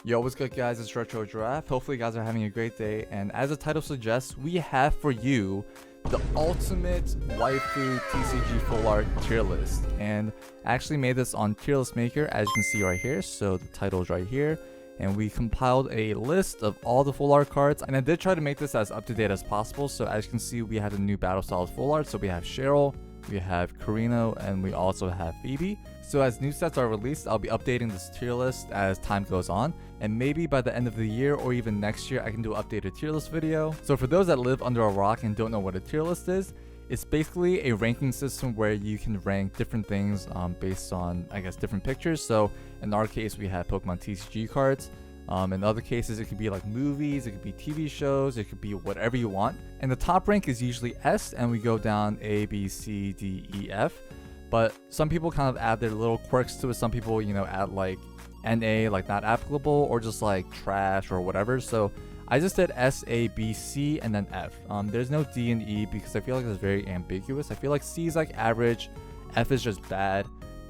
Yo, what's good guys, it's Retro Giraffe. Hopefully you guys are having a great day, and as the title suggests, we have for you the ultimate waifu TCG full art tier list. And I actually made this on Tier List Maker, as you can see right here, so the title is right here. And we compiled a list of all the full art cards, and I did try to make this as up to date as possible. So as you can see, we have the new Battle Styles full art, so we have Cheryl, we have Karino, and we also have Phoebe. So as new sets are released, I'll be updating this tier list as time goes on, and maybe by the end of the year or even next year I can do an updated tier list video. So for those that live under a rock and don't know what a tier list is, it's basically a ranking system where you can rank different things based on, I guess, different pictures. So in our case, we have Pokemon TCG cards. In other cases, it could be like movies, it could be TV shows, it could be whatever you want. And the top rank is usually S, and we go down A, B, C, D, E, F. But some people kind of add their little quirks to it. Some people, add like NA, like not applicable, or just like trash or whatever. So I just did S, A, B, C, and then F. There's no D and E because I feel like it's very ambiguous. I feel like C is like average, F is just bad,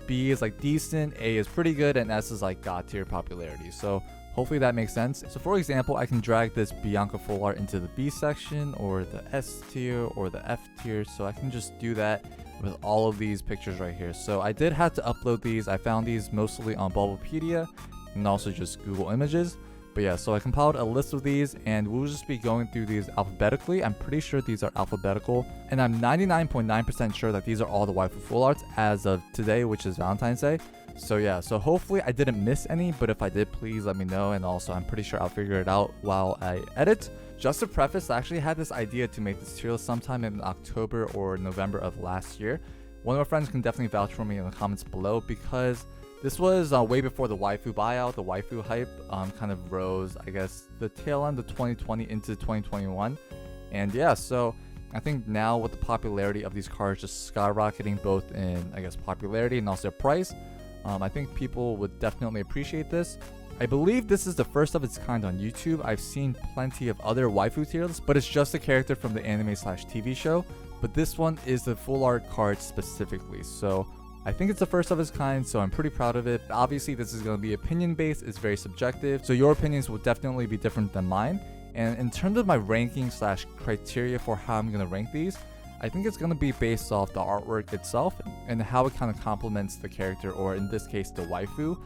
B is like decent, A is pretty good, and S is like god tier popularity. So hopefully that makes sense. So for example, I can drag this Bianca full art into the B section or the S tier or the F tier. So I can just do that with all of these pictures right here. So I did have to upload these. I found these mostly on Bubblepedia and also just Google Images. But yeah, so I compiled a list of these and we'll just be going through these alphabetically. I'm pretty sure these are alphabetical, and I'm 99.9% sure that these are all the waifu full arts as of today, which is Valentine's Day. So yeah, so hopefully I didn't miss any, but if I did, please let me know. And also I'm pretty sure I'll figure it out while I edit. Just to preface, I actually had this idea to make this tier list sometime in October or November of last year. One of my friends can definitely vouch for me in the comments below, because this was way before the waifu buyout. The waifu hype kind of rose, I guess, the tail end of 2020 into 2021. And yeah, so I think now with the popularity of these cards just skyrocketing both in, I guess, popularity and also price, I think people would definitely appreciate this. I believe this is the first of its kind on YouTube. I've seen plenty of other waifu tier lists, but it's just a character from the anime/TV show. But this one is the full art card specifically. So I think it's the first of its kind, so I'm pretty proud of it. Obviously, this is going to be opinion based. It's very subjective, so your opinions will definitely be different than mine. And in terms of my ranking/criteria for how I'm going to rank these, I think it's going to be based off the artwork itself and how it kind of complements the character, or in this case the waifu,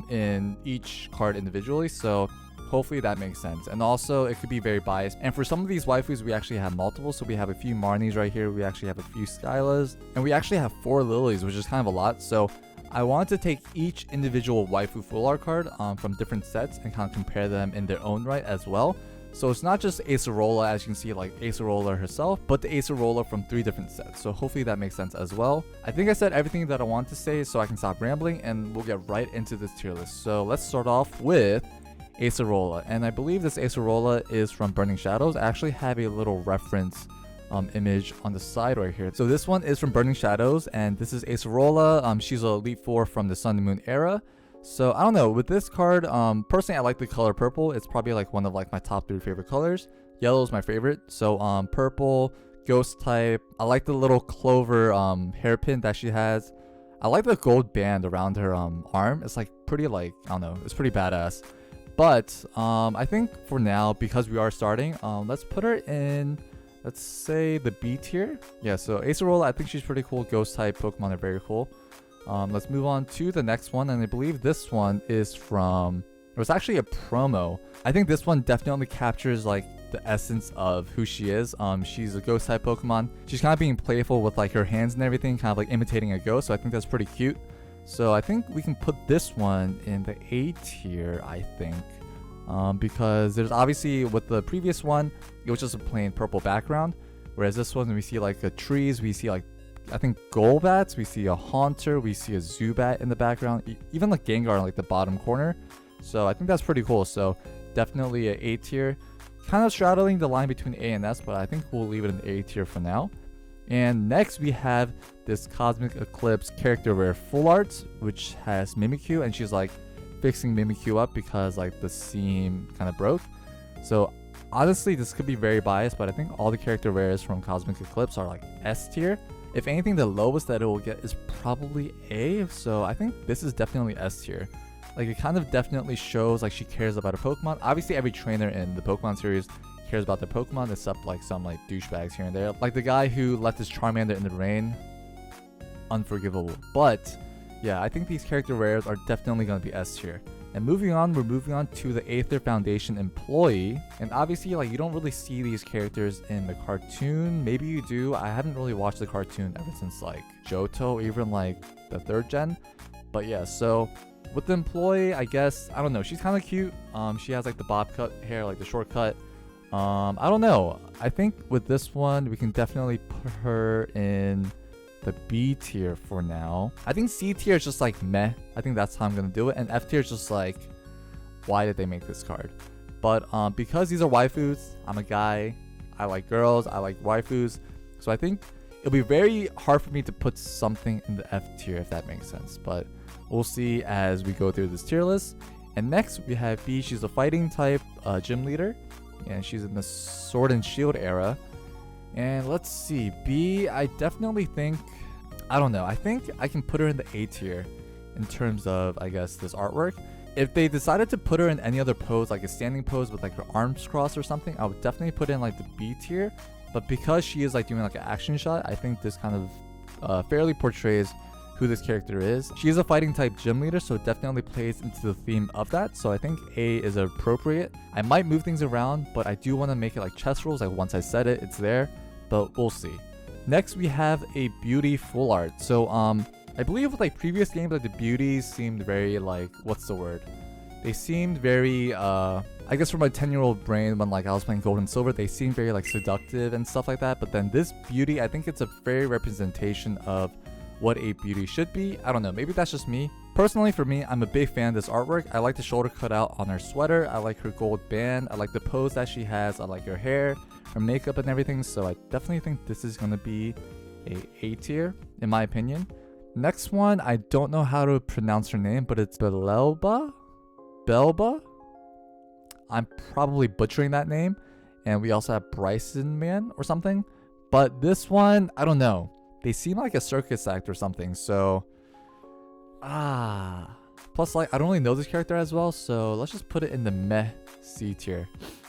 in each card individually. So hopefully that makes sense. And also it could be very biased, and for some of these waifus we actually have multiple. So we have a few Marnies right here, we actually have a few Skylas, and we actually have 4 Lilies, which is kind of a lot. So I wanted to take each individual waifu full art card from different sets and kind of compare them in their own right as well. So it's not just Acerola, as you can see, like Acerola herself, but the Acerola from 3 different sets. So hopefully that makes sense as well. I think I said everything that I want to say, so I can stop rambling and we'll get right into this tier list. So let's start off with Acerola, and I believe this Acerola is from Burning Shadows. I actually have a little reference image on the side right here. So this one is from Burning Shadows, and this is Acerola. She's an Elite 4 from the Sun and Moon era. So I don't know, with this card, personally I like the color purple. It's probably like one of like my top 3 favorite colors. Yellow is my favorite. So purple, ghost type. I like the little clover hairpin that she has. I like the gold band around her arm. It's like pretty, like, I don't know, it's pretty badass. But I think for now, because we are starting, let's put her in, let's say, the B tier. Yeah, so Acerola, I think she's pretty cool. Ghost type Pokemon are very cool. Let's move on to the next one, and I believe this one is from, it was actually a promo. I think this one definitely captures like the essence of who she is. She's a ghost type Pokemon. She's kind of being playful with like her hands and everything, kind of like imitating a ghost, so I think that's pretty cute. So I think we can put this one in the A tier, I think, because there's obviously, with the previous one, it was just a plain purple background, whereas this one, we see like the trees, we see like, I think, Golbats, we see a Haunter, we see a Zubat in the background, even like Gengar in like the bottom corner. So I think that's pretty cool. So definitely a A tier, kind of straddling the line between A and S, but I think we'll leave it in A tier for now. And next we have this Cosmic Eclipse character rare full art, which has Mimikyu, and she's like fixing Mimikyu up because like the seam kind of broke. So honestly, this could be very biased, but I think all the character rares from Cosmic Eclipse are like S tier. If anything, the lowest that it will get is probably A, so I think this is definitely S tier. Like, it kind of definitely shows like she cares about her Pokemon. Obviously, every trainer in the Pokemon series cares about their Pokemon, except like some like douchebags here and there. Like the guy who left his Charmander in the rain. Unforgivable. But yeah, I think these character rares are definitely going to be S tier. And moving on, we're moving on to the Aether Foundation employee. And obviously, like, you don't really see these characters in the cartoon. Maybe you do. I haven't really watched the cartoon ever since like Johto, even like the 3rd gen. But yeah, so with the employee, I guess, I don't know, she's kind of cute. She has like the bob cut hair, like the short cut. I don't know. I think with this one, we can definitely put her in the B tier for now. I think C tier is just like meh. I think that's how I'm gonna do it. And F tier is just like, why did they make this card? But because these are waifus, I'm a guy. I like girls. I like waifus. So I think it'll be very hard for me to put something in the F tier, if that makes sense. But we'll see as we go through this tier list. And next we have B. She's a fighting type gym leader, and she's in the Sword and Shield era. And let's see, B, I definitely think, I don't know, I think I can put her in the A tier in terms of, I guess, this artwork. If they decided to put her in any other pose, like a standing pose with like her arms crossed or something, I would definitely put in like the B tier. But because she is like doing like an action shot, I think this kind of fairly portrays who this character is. She is a fighting type gym leader, so it definitely plays into the theme of that. So I think A is appropriate. I might move things around, but I do want to make it like chess rules. Like once I said it, it's there, but we'll see. Next, we have a beauty full art. So I believe with like previous games, like the beauties seemed very like, what's the word? They seemed very, I guess from my 10-year-old brain when like I was playing Gold and Silver, they seemed very like seductive and stuff like that. But then this beauty, I think it's a very representation of what a beauty should be. I don't know, maybe that's just me. Personally, for me, I'm a big fan of this artwork. I like the shoulder cutout on her sweater. I like her gold band. I like the pose that she has. I like her hair, her makeup and everything. So I definitely think this is going to be a tier, in my opinion. Next one, I don't know how to pronounce her name, but it's Belba? I'm probably butchering that name. And we also have Bryson Man or something. But this one, I don't know. They seem like a circus act or something, so plus like I don't really know this character as well, so let's just put it in the meh C tier.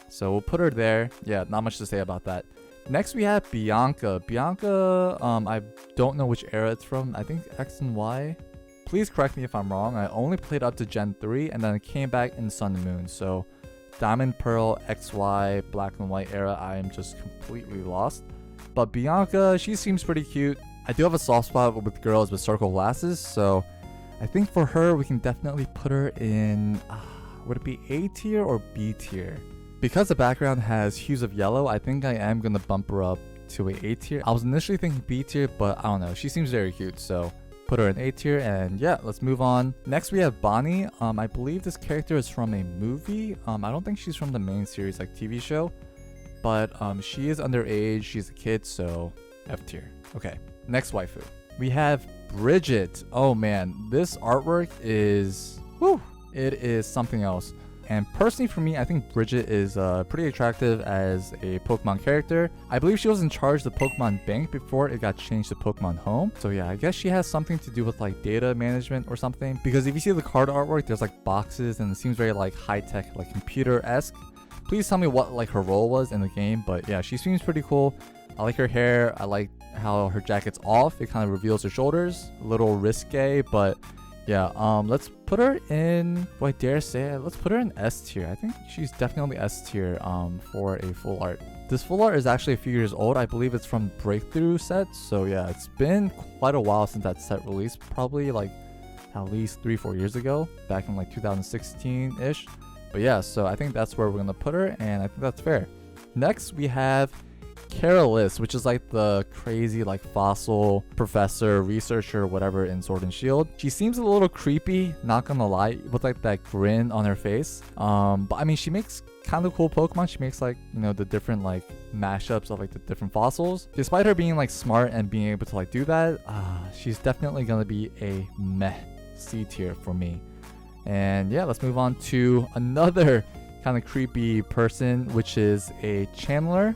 So we'll put her there. Yeah, not much to say about that. Next we have Bianca. I don't know which era it's from. I think X and Y. Please correct me if I'm wrong. I only played up to Gen 3 and then it came back in Sun and Moon. So Diamond, Pearl, XY, Black and White era, I am just completely lost. But Bianca, she seems pretty cute. I do have a soft spot with girls with circle glasses, so I think for her, we can definitely put her in, would it be A tier or B tier? Because the background has hues of yellow, I think I am going to bump her up to a tier. I was initially thinking B tier, but I don't know. She seems very cute, so put her in A tier. And yeah, let's move on. Next, we have Bonnie. I believe this character is from a movie. I don't think she's from the main series, like TV show. But she is underage, she's a kid, so F tier. Okay, next waifu. We have Bridget. Oh man, this artwork is, it is something else. And personally for me, I think Bridget is pretty attractive as a Pokemon character. I believe she was in charge of the Pokemon Bank before it got changed to Pokemon Home. So yeah, I guess she has something to do with like data management or something. Because if you see the card artwork, there's like boxes and it seems very like high-tech, like computer-esque. Please tell me what like her role was in the game, but yeah, she seems pretty cool. I like her hair. I like how her jacket's off. It kind of reveals her shoulders. A little risque, but yeah. Let's put her in. Do I dare say it? Let's put her in S tier. I think she's definitely S tier. For a full art. This full art is actually a few years old. I believe it's from Breakthrough set. So yeah, it's been quite a while since that set released. Probably like at least 3-4 years ago, back in like 2016-ish. But yeah, so I think that's where we're going to put her, and I think that's fair. Next, we have Carolus, which is like the crazy like fossil professor, researcher, whatever in Sword and Shield. She seems a little creepy, not gonna lie, with like that grin on her face. But I mean, she makes kind of cool Pokemon. She makes like, you know, the different like mashups of like the different fossils. Despite her being like smart and being able to like do that, she's definitely gonna be a meh C tier for me. And yeah, let's move on to another kind of creepy person, which is a Chandler.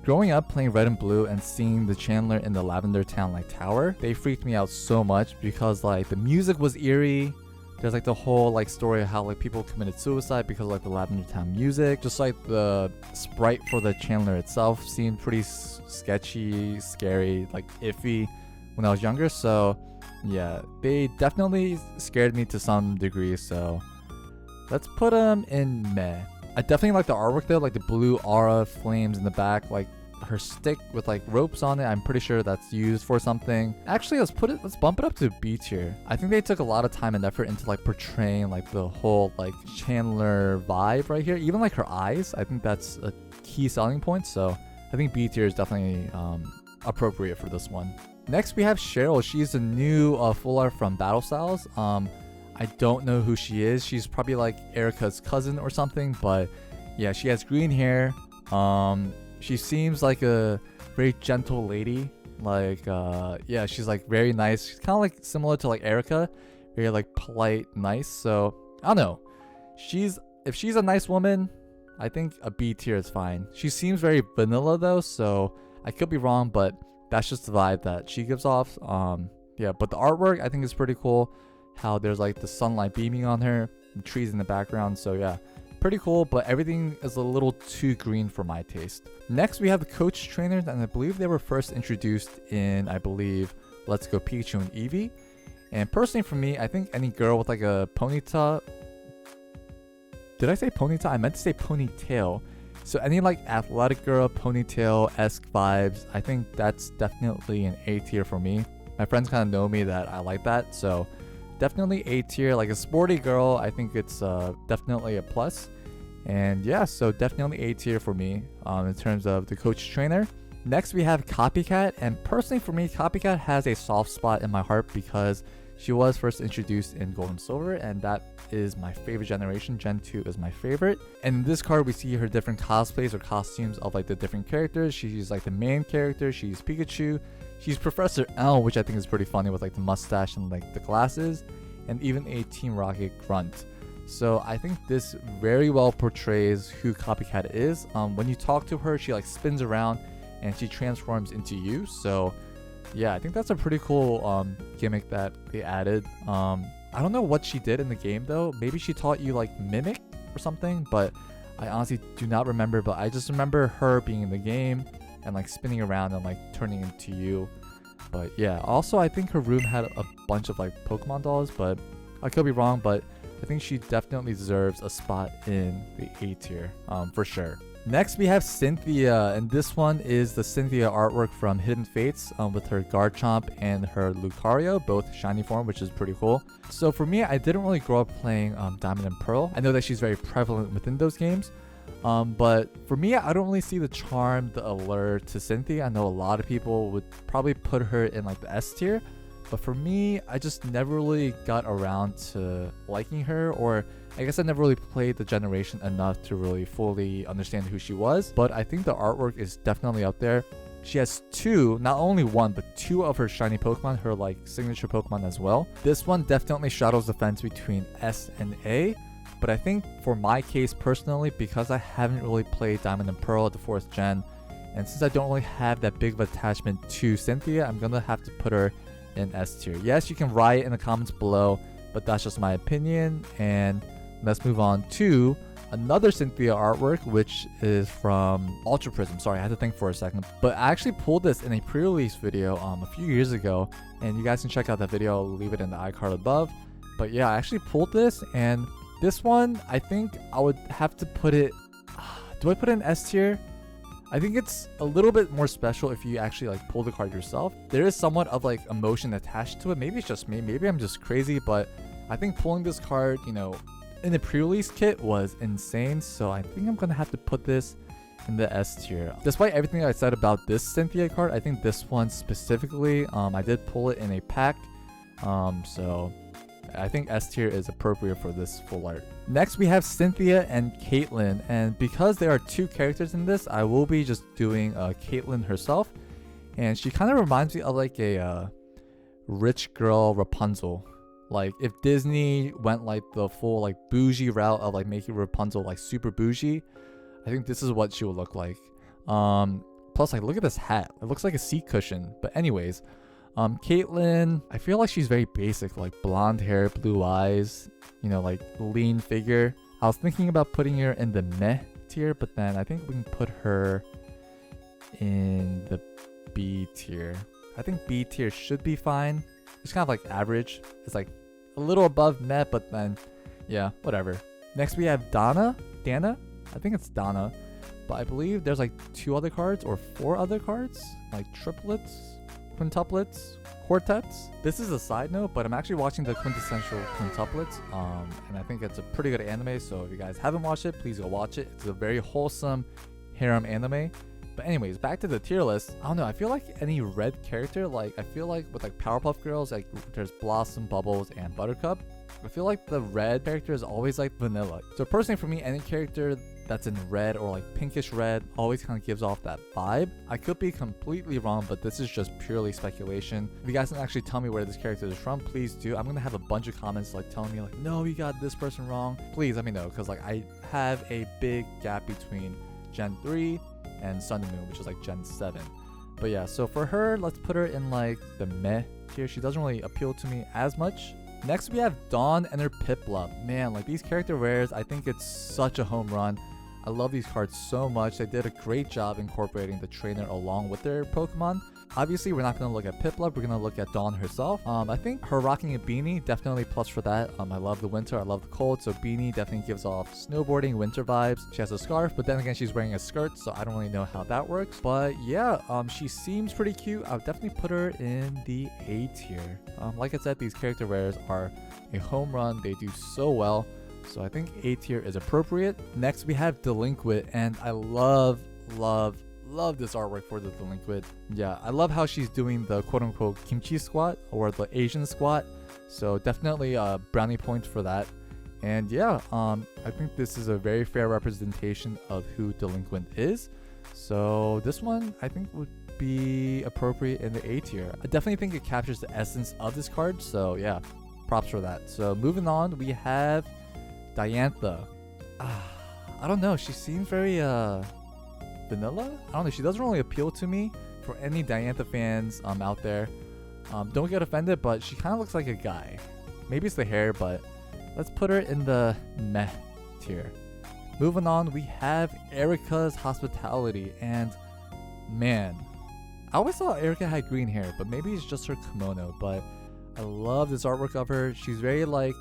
Growing up playing Red and Blue and seeing the Chandler in the Lavender Town like tower, they freaked me out so much because like the music was eerie, There's like the whole like story of how like people committed suicide because of like the Lavender Town music. Just like the sprite for the Chandler itself seemed pretty sketchy, scary, like iffy when I was younger. So yeah, they definitely scared me to some degree. So let's put them in meh. I definitely like the artwork though, like the blue aura flames in the back, like her stick with like ropes on it. I'm pretty sure that's used for something. Actually, let's bump it up to B tier. I think they took a lot of time and effort into like portraying like the whole like Chandler vibe right here. Even like her eyes, I think that's a key selling point. So I think B tier is definitely appropriate for this one. Next we have Cheryl. She's a new full art from Battle Styles. I don't know who she is. She's probably like Erica's cousin or something, but yeah, she has green hair. She seems like a very gentle lady. Like, yeah, she's like very nice. She's kind of like similar to like Erica, very like polite, nice. So I don't know. If she's a nice woman, I think a B tier is fine. She seems very vanilla though, so I could be wrong, but that's just the vibe that she gives off. Yeah, but the artwork I think is pretty cool. How there's like the sunlight beaming on her, the trees in the background. So yeah, pretty cool, but everything is a little too green for my taste. Next we have the coach trainers, and I believe they were first introduced in, I believe, Let's Go Pikachu and Eevee. And personally for me, I think any girl with like a ponytail, did I say ponytail? I meant to say ponytail. So any like athletic girl, ponytail-esque vibes, I think that's definitely an A tier for me. My friends kind of know me that I like that, so definitely A tier. Like a sporty girl, I think it's definitely a plus. And yeah, so definitely A tier for me in terms of the coach trainer. Next we have Copycat, and personally for me, Copycat has a soft spot in my heart because she was first introduced in Gold and Silver, and that is my favorite generation. Gen 2 is my favorite. And in this card we see her different cosplays or costumes of like the different characters. She's like the main character, she's Pikachu. She's Professor L, which I think is pretty funny with like the mustache and like the glasses, and even a Team Rocket grunt. So I think this very well portrays who Copycat is. When you talk to her, she like spins around and she transforms into you. So yeah, I think that's a pretty cool gimmick that they added. I don't know what she did in the game though. Maybe she taught you like Mimic or something, but I honestly do not remember. But I just remember her being in the game and like spinning around and like turning into you. But yeah, also I think her room had a bunch of like Pokemon dolls, but I could be wrong. But I think she definitely deserves a spot in the A tier for sure. Next we have Cynthia, and this one is the Cynthia artwork from Hidden Fates with her Garchomp and her Lucario, both shiny form, which is pretty cool. So for me, I didn't really grow up playing Diamond and Pearl. I know that she's very prevalent within those games. But for me, I don't really see the charm, the allure to Cynthia. I know a lot of people would probably put her in like the S tier, but for me, I just never really got around to liking her, or I guess I never really played the generation enough to really fully understand who she was. But I think the artwork is definitely up there. She has two, not only one, but two of her shiny Pokemon, her like signature Pokemon as well. This one definitely straddles the fence between S and A. But I think for my case personally, because I haven't really played Diamond and Pearl at the 4th gen, and since I don't really have that big of attachment to Cynthia, I'm gonna have to put her in S tier. Yes, you can write in the comments below, but that's just my opinion. And let's move on to another Cynthia artwork, which is from Ultra Prism. Sorry, I had to think for a second. But I actually pulled this in a pre-release video a few years ago, and you guys can check out that video. I'll leave it in the iCard above. But yeah, I actually pulled this, and this one, I think I would have to put it... Do I put it in S tier? I think it's a little bit more special if you actually like pull the card yourself. There is somewhat of like emotion attached to it. Maybe it's just me. Maybe I'm just crazy, but I think pulling this card, you know, in the pre-release kit was insane. So I think I'm going to have to put this in the S tier. Despite everything I said about this Cynthia card, I think this one specifically, I did pull it in a pack. So I think S tier is appropriate for this full art. Next we have Cynthia and Caitlyn, and because there are two characters in this, I will be just doing Caitlyn herself, and she kind of reminds me of like a rich girl Rapunzel. Like if Disney went like the full like bougie route of like making Rapunzel like super bougie, I think this is what she would look like. Plus like look at this hat, it looks like a seat cushion. But anyways, Caitlyn, I feel like she's very basic, like blonde hair, blue eyes, you know, like lean figure. I was thinking about putting her in the meh tier, but then I think we can put her in the B tier. I think B tier should be fine. It's kind of like average. It's like a little above meh, but then yeah, whatever. Next we have Dana. I think it's Dana, but I believe there's like 2 other cards or 4 other cards, like triplets, quintuplets, quartets. This is a side note, but I'm actually watching the quintessential quintuplets, and I think it's a pretty good anime. So if you guys haven't watched it, please go watch it. It's a very wholesome harem anime. But anyways, back to the tier list. I don't know, I feel like any red character, like I feel like with like Powerpuff Girls, like there's Blossom, Bubbles, and Buttercup. I feel like the red character is always like vanilla. So personally for me, any character that's in red or like pinkish red always kind of gives off that vibe. I could be completely wrong, but this is just purely speculation. If you guys can actually tell me where this character is from, please do. I'm gonna have a bunch of comments like telling me like, no, you got this person wrong. Please let me know, because like I have a big gap between Gen 3 and Sun and Moon, which is like Gen 7. But yeah, so for her, let's put her in like the meh tier. She doesn't really appeal to me as much. Next we have Dawn and her Piplup. Man, like these character rares, I think it's such a home run. I love these cards so much. They did a great job incorporating the trainer along with their Pokemon. Obviously, we're not going to look at Piplup. We're going to look at Dawn herself. I think her rocking a beanie, definitely plus for that. I love the winter. I love the cold. So beanie definitely gives off snowboarding, winter vibes. She has a scarf, but then again, she's wearing a skirt. So I don't really know how that works. But yeah, she seems pretty cute. I would definitely put her in the A tier. Like I said, these character rares are a home run. They do so well. So I think A tier is appropriate. Next, we have Delinquent. And I love this artwork for the Delinquent. Yeah, I love how she's doing the quote-unquote kimchi squat or the Asian squat. So definitely brownie points for that. And yeah, I think this is a very fair representation of who Delinquent is. So this one I think would be appropriate in the A tier. I definitely think it captures the essence of this card. So yeah, props for that. So moving on, we have Diantha. I don't know, she seems very vanilla. I don't know, she doesn't really appeal to me. For any Diantha fans out there, don't get offended, but she kind of looks like a guy. Maybe it's the hair, but let's put her in the meh tier. Moving on, we have Erica's Hospitality. And man, I always thought Erica had green hair, but maybe it's just her kimono. But I love this artwork of her. She's very like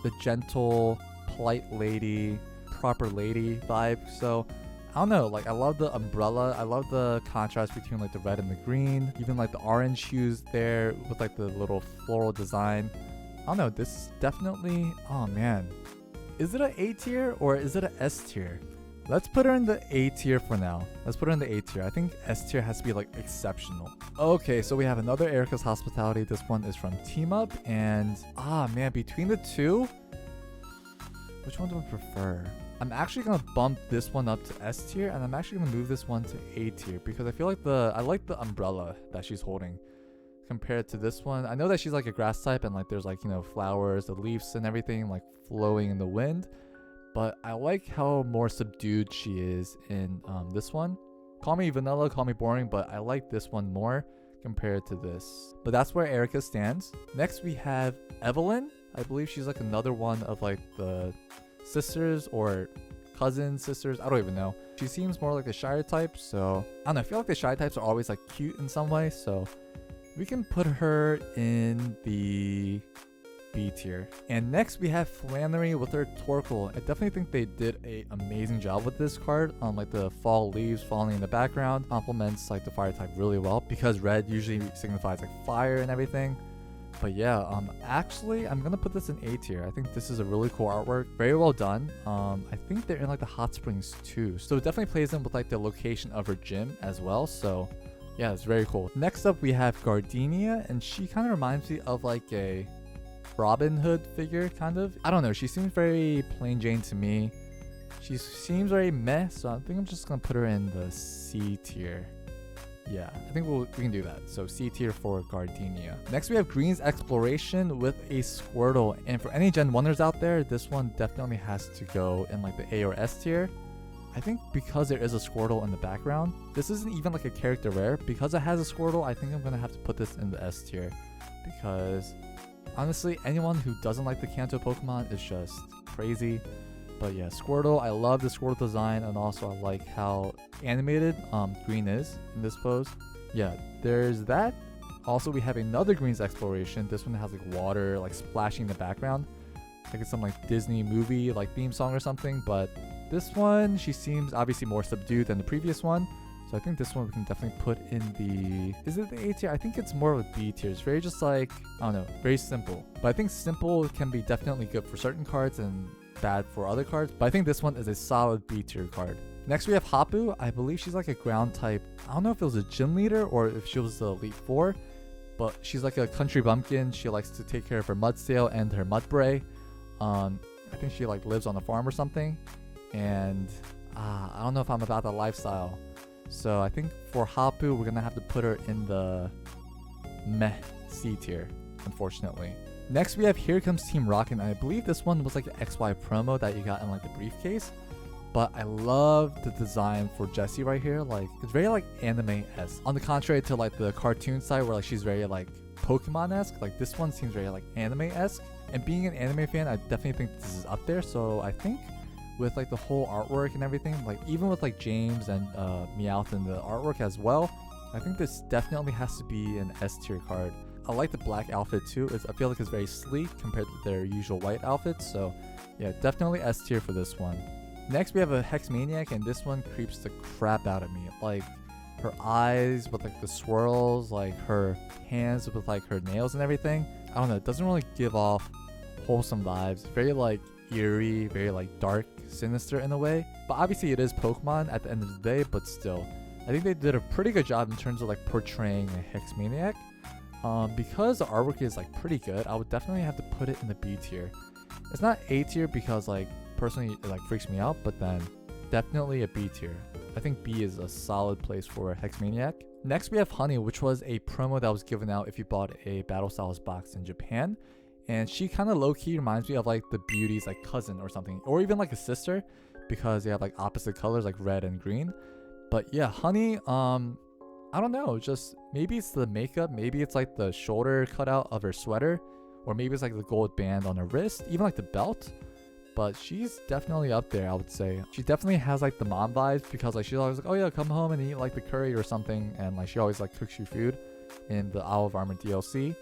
the gentle, polite lady, proper lady vibe. So I don't know, like I love the umbrella. I love the contrast between like the red and the green, even like the orange hues there with like the little floral design. I don't know, this is definitely, oh man, is it an A tier or is it an S tier? Let's put her in the A tier for now. Let's put her in the A tier. I think S tier has to be like exceptional. Okay, so we have another Erica's Hospitality. This one is from Team Up, and man, between the two, which one do I prefer? I'm actually gonna bump this one up to S tier, and I'm actually gonna move this one to A tier because I feel like I like the umbrella that she's holding compared to this one. I know that she's like a grass type, and like there's like, you know, flowers, the leaves and everything like flowing in the wind, but I like how more subdued she is in this one. Call me vanilla, call me boring, but I like this one more compared to this. But that's where Erica stands. Next we have Evelyn. I believe she's like another one of like the sisters or cousin sisters, I don't even know. She seems more like a shy type, so I don't know, I feel like the shy types are always like cute in some way, so we can put her in the B tier. And next we have Flannery with her Torkoal. I definitely think they did an amazing job with this card. Like the fall leaves falling in the background complements like the fire type really well, because red usually signifies like fire and everything. But yeah, actually I'm gonna put this in A tier. I think this is a really cool artwork, very well done. I think they're in like the hot springs too, so it definitely plays in with like the location of her gym as well. So yeah, it's very cool. Next up we have Gardenia, and she kind of reminds me of like a Robin Hood figure, kind of. I don't know, she seems very plain Jane to me. She seems very meh, so I think I'm just gonna put her in the C tier. Yeah, I think we can do that. So C tier for Gardenia. Next we have Green's Exploration with a Squirtle. And for any Gen 1ers out there, this one definitely has to go in like the A or S tier. I think because there is a Squirtle in the background, this isn't even like a character rare. Because it has a Squirtle, I think I'm gonna have to put this in the S tier, because honestly, anyone who doesn't like the Kanto Pokemon is just crazy. But yeah, Squirtle, I love the Squirtle design, and also I like how animated Green is in this pose. Yeah, there's that. Also, we have another Green's exploration. This one has like water like splashing in the background, like it's some like Disney movie like theme song or something. But this one, she seems obviously more subdued than the previous one, so I think this one we can definitely put in the, is it the A tier? I think it's more of a B tier. It's very just like, I don't know, very simple. But I think simple can be definitely good for certain cards and bad for other cards, but I think this one is a solid B tier card. Next we have Hapu. I believe she's like a ground type. I don't know if it was a gym leader or if she was the Elite Four, but she's like a country bumpkin. She likes to take care of her Mudsdale and her Mudbray. I think she like lives on a farm or something, and I don't know if I'm about that lifestyle. So I think for Hapu, we're gonna have to put her in the meh C tier, unfortunately. Next we have Here Comes Team Rocket, and I believe this one was like an XY promo that you got in like the briefcase. But I love the design for Jessie right here. Like, it's very like anime-esque. On the contrary to like the cartoon side where like she's very like Pokemon-esque, like this one seems very like anime-esque. And being an anime fan, I definitely think this is up there. So I think with like the whole artwork and everything, like even with like James and Meowth and the artwork as well, I think this definitely has to be an S tier card. I like the black outfit too. I feel like it's very sleek compared to their usual white outfits. So yeah, definitely S tier for this one. Next we have a Hex Maniac, and this one creeps the crap out of me. Like her eyes with like the swirls, like her hands with like her nails and everything. I don't know, it doesn't really give off wholesome vibes. Very like eerie, very like dark, sinister in a way. But obviously it is Pokemon at the end of the day, but still. I think they did a pretty good job in terms of like portraying a Hex Maniac. Because the artwork is like pretty good, I would definitely have to put it in the B tier. It's not A tier because like personally it like freaks me out, but then definitely a B tier. I think B is a solid place for Hex Maniac. Next we have Honey, which was a promo that was given out if you bought a Battle Styles box in Japan. And she kind of low-key reminds me of like the Beauty's like cousin or something, or even like a sister, because they have like opposite colors like red and green. But yeah, Honey, I don't know, just maybe it's the makeup, maybe it's like the shoulder cutout of her sweater, or maybe it's like the gold band on her wrist, even like the belt. But she's definitely up there, I would say. She definitely has like the mom vibes, because like she's always like, oh yeah, come home and eat like the curry or something, and like she always like cooks you food in the Owl of Armor DLC.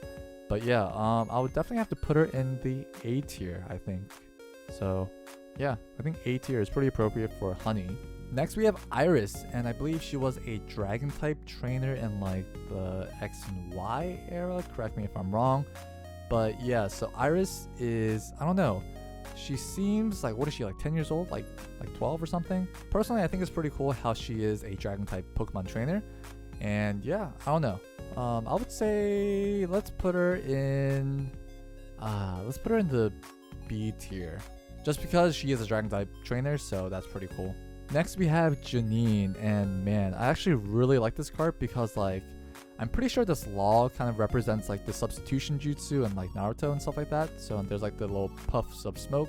But yeah, I would definitely have to put her in the A tier, I think. So yeah, I think A tier is pretty appropriate for Honey. Next we have Iris, and I believe she was a dragon type trainer in like the X and Y era, correct me if I'm wrong. But yeah, so Iris is, I don't know, she seems like, what is she, like 10 years old, like 12 or something? Personally, I think it's pretty cool how she is a dragon type Pokemon trainer. And yeah, I don't know, I would say let's put her in the B tier, just because she is a dragon type trainer, so that's pretty cool. Next we have Janine, and man, I actually really like this card because like I'm pretty sure this law kind of represents like the substitution jutsu and like Naruto and stuff like that. So there's like the little puffs of smoke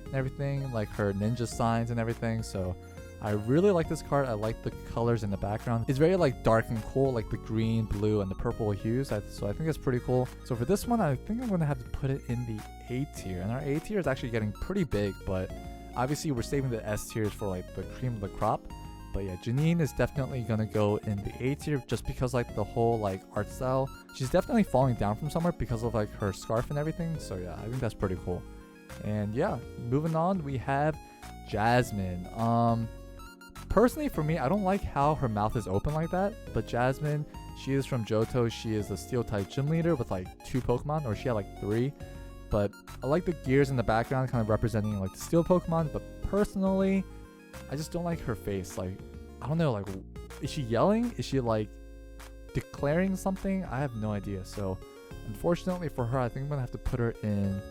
and everything, like her ninja signs and everything. So I really like this card. I like the colors in the background. It's very like dark and cool, like the green, blue, and the purple hues. So I think it's pretty cool. So for this one, I think I'm gonna have to put it in the A tier. And our A tier is actually getting pretty big, but obviously we're saving the S tiers for like the cream of the crop. But yeah, Janine is definitely gonna go in the A tier, just because like the whole like art style. She's definitely falling down from somewhere because of like her scarf and everything. So yeah, I think that's pretty cool. And yeah, moving on, we have Jasmine. Personally for me, I don't like how her mouth is open like that. But Jasmine, she is from Johto. She is a steel type gym leader with like 2 Pokemon, or she had like 3. But I like the gears in the background kind of representing like the steel Pokemon. But personally, I just don't like her face. Like, I don't know, like, is she yelling? Is she like declaring something? I have no idea. So unfortunately for her, I think I'm gonna have to put her in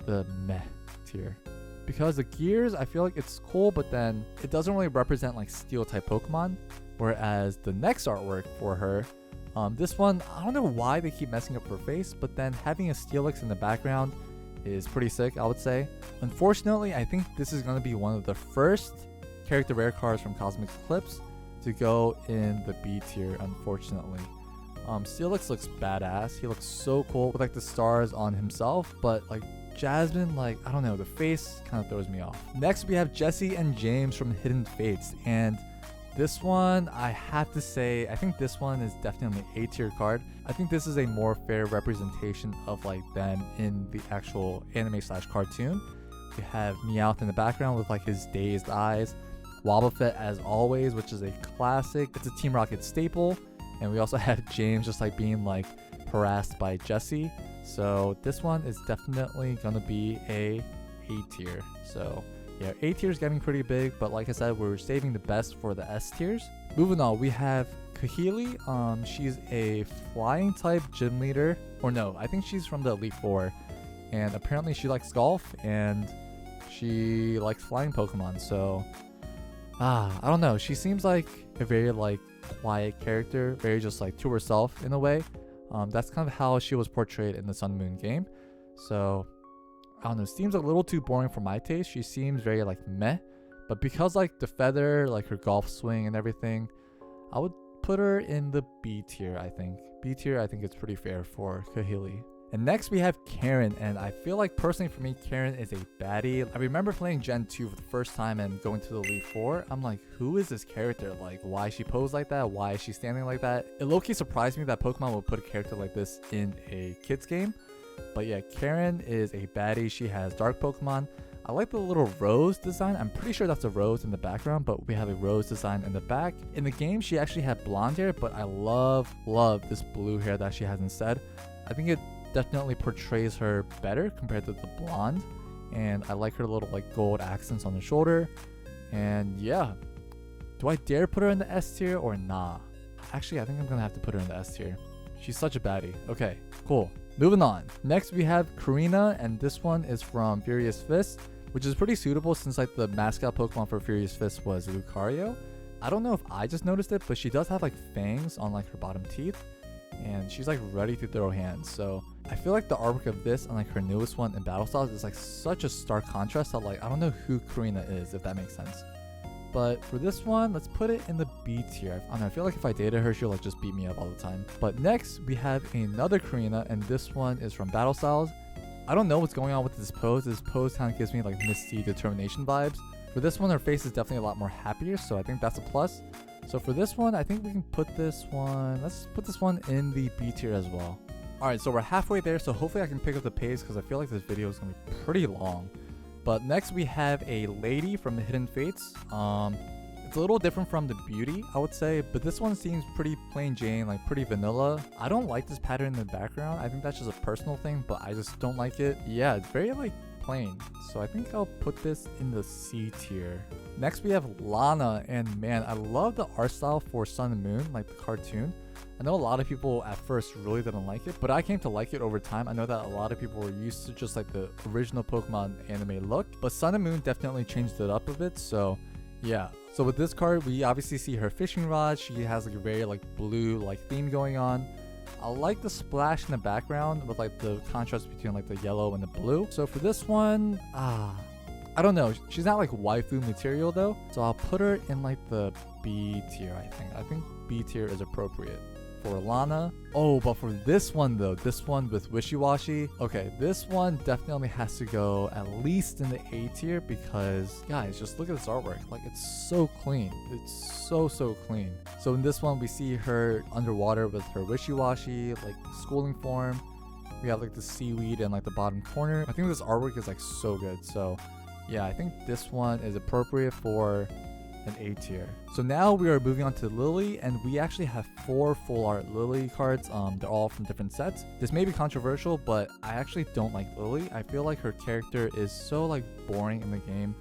the meh tier, because the gears, I feel like it's cool, but then it doesn't really represent like steel type Pokemon. Whereas the next artwork for her, this one, I don't know why they keep messing up her face, but then having a Steelix in the background is pretty sick, I would say. Unfortunately, I think this is going to be one of the first character rare cards from Cosmic Eclipse to go in the B tier, unfortunately. Steelix looks badass. He looks so cool with like the stars on himself, but like Jasmine, like, I don't know, the face kind of throws me off. Next, we have Jesse and James from Hidden Fates, and this one, I have to say, I think this one is definitely an A tier card. I think this is a more fair representation of like them in the actual anime / cartoon. We have Meowth in the background with like his dazed eyes. Wobbuffet as always, which is a classic. It's a Team Rocket staple. And we also have James just like being like harassed by Jesse. So this one is definitely gonna be a tier. So yeah, A tier is getting pretty big, but like I said, we're saving the best for the S tiers. Moving on, we have Kahili. She's a flying type gym leader, or no, I think she's from the Elite Four, and apparently she likes golf and she likes flying Pokemon. So I don't know. She seems like a very like quiet character, very just like to herself in a way. That's kind of how she was portrayed in the Sun Moon game. So I don't know, seems a little too boring for my taste. She seems very like meh, but because like the feather, like her golf swing and everything, I would put her in the B tier. I think B tier, I think it's pretty fair for Kahili. And next we have Karen, and I feel like personally for me, Karen is a baddie. I remember playing Gen 2 for the first time and going to the Elite 4. I'm like, who is this character? Like, why is she posed like that? Why is she standing like that? It low-key surprised me that Pokemon would put a character like this in a kid's game. But yeah, Karen is a baddie. She has dark Pokemon. I like the little rose design. I'm pretty sure that's a rose in the background, but we have a rose design in the back. In the game, she actually had blonde hair, but I love this blue hair that she has instead. I think it definitely portrays her better compared to the blonde, and I like her little like gold accents on the shoulder. And yeah, do I dare put her in the S tier or nah? Actually, I think I'm gonna have to put her in the S tier. She's such a baddie. Okay, cool. Moving on. Next we have Karina, and this one is from Furious Fist, which is pretty suitable since like the mascot Pokemon for Furious Fist was Lucario. I don't know if I just noticed it, but she does have like fangs on like her bottom teeth, and she's like ready to throw hands. So I feel like the artwork of this and like her newest one in Battle Styles is like such a stark contrast that like I don't know who Karina is, if that makes sense. But for this one, let's put it in the B tier. I don't know, I feel like if I dated her, she'll like just beat me up all the time. But next we have another Karina, and this one is from Battle Styles. I don't know what's going on with this pose. This pose kind of gives me like Misty Determination vibes. For this one, her face is definitely a lot more happier, so I think that's a plus. So for this one, I think we can put this one, let's put this one in the B tier as well. Alright, so we're halfway there, so hopefully I can pick up the pace because I feel like this video is going to be pretty long. But next we have a lady from the Hidden Fates. It's a little different from the beauty, I would say, but this one seems pretty plain Jane, like pretty vanilla. I don't like this pattern in the background. I think that's just a personal thing, but I just don't like it. Yeah, it's very like plain. So I think I'll put this in the C tier. Next we have Lana, and man, I love the art style for Sun and Moon, like the cartoon. I know a lot of people at first really didn't like it, but I came to like it over time. I know that a lot of people were used to just like the original Pokemon anime look, but Sun and Moon definitely changed it up a bit. So yeah, so with this card, we obviously see her fishing rod. She has like a very like blue like theme going on. I like the splash in the background with like the contrast between like the yellow and the blue. So for this one, I don't know. She's not like waifu material though, so I'll put her in like the B tier. I think B tier is appropriate for Lana. Oh, but for this one though, this one with Wishy-Washy, okay, this one definitely has to go at least in the A tier because guys, just look at this artwork. Like, it's so clean. It's so clean. So in this one, we see her underwater with her Wishy-Washy like schooling form. We have like the seaweed in like the bottom corner. I think this artwork is like so good. So yeah, I think this one is appropriate for an A tier. So now we are moving on to Lily, and we actually have 4 full art Lily cards. They're all from different sets. This may be controversial, but I actually don't like Lily. I feel like her character is so like boring in the game.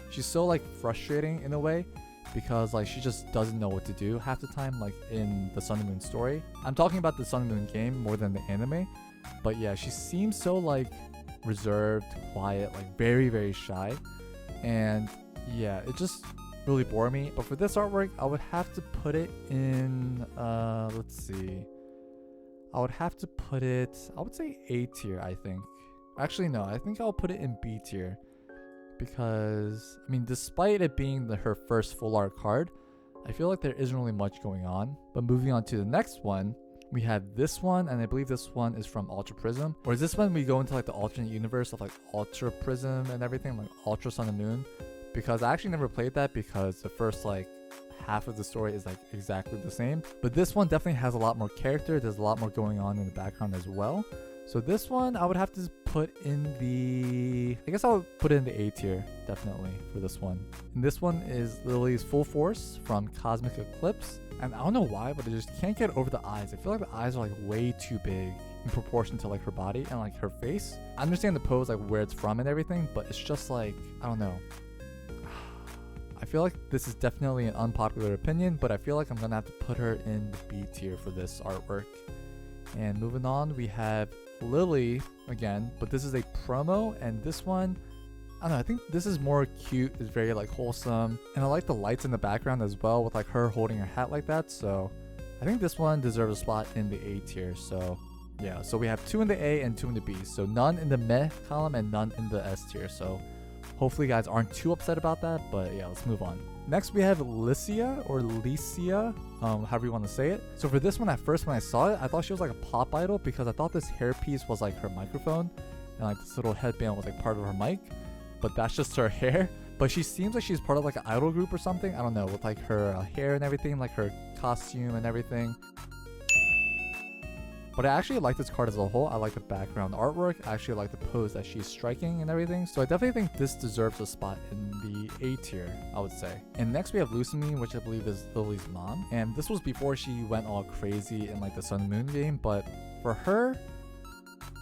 She's so like frustrating in a way because like she just doesn't know what to do half the time, like in the Sun and Moon story. I'm talking about the Sun and Moon game more than the anime. But yeah, she seems so like reserved, quiet, like very shy. And yeah, it just really bore me. But for this artwork, I would have to put it in let's see, I would have to put it, I would say A tier. I think actually no, I think I'll put it in B tier because, I mean, despite it being her first full art card, I feel like there isn't really much going on. But moving on to the next one, we have this one, and I believe this one is from Ultra Prism. Or is this when we go into like the alternate universe of like Ultra Prism and everything, like Ultra Sun and Moon? Because I actually never played that because the first like half of the story is like exactly the same. But this one definitely has a lot more character. There's a lot more going on in the background as well. So this one I would have to put in the, I guess I'll put it in the A tier, definitely, for this one. And this one is Lily's Full Force from Cosmic Eclipse. And I don't know why, but I just can't get over the eyes. I feel like the eyes are like way too big in proportion to like her body and like her face. I understand the pose, like where it's from and everything, but it's just like, I don't know. I feel like this is definitely an unpopular opinion, but I feel like I'm gonna have to put her in the B tier for this artwork. And moving on, we have Lily again, but this is a promo, and this one, I don't know, I think this is more cute. It's very like wholesome, and I like the lights in the background as well with like her holding her hat like that. So I think this one deserves a spot in the A tier. So yeah, so we have 2 in the A and 2 in the B, so none in the meh column and none in the S tier. So hopefully you guys aren't too upset about that, but yeah, let's move on. Next we have Licia, or Licia, however you want to say it. So for this one, at first when I saw it, I thought she was like a pop idol because I thought this hairpiece was like her microphone, and like this little headband was like part of her mic, but that's just her hair. But she seems like she's part of like an idol group or something, I don't know, with like her hair and everything, like her costume and everything. But I actually like this card as a whole. I like the background artwork. I actually like the pose that she's striking and everything. So I definitely think this deserves a spot in the A tier, I would say. And next we have Lucamine, which I believe is Lily's mom. And this was before she went all crazy in like the Sun and Moon game. But for her,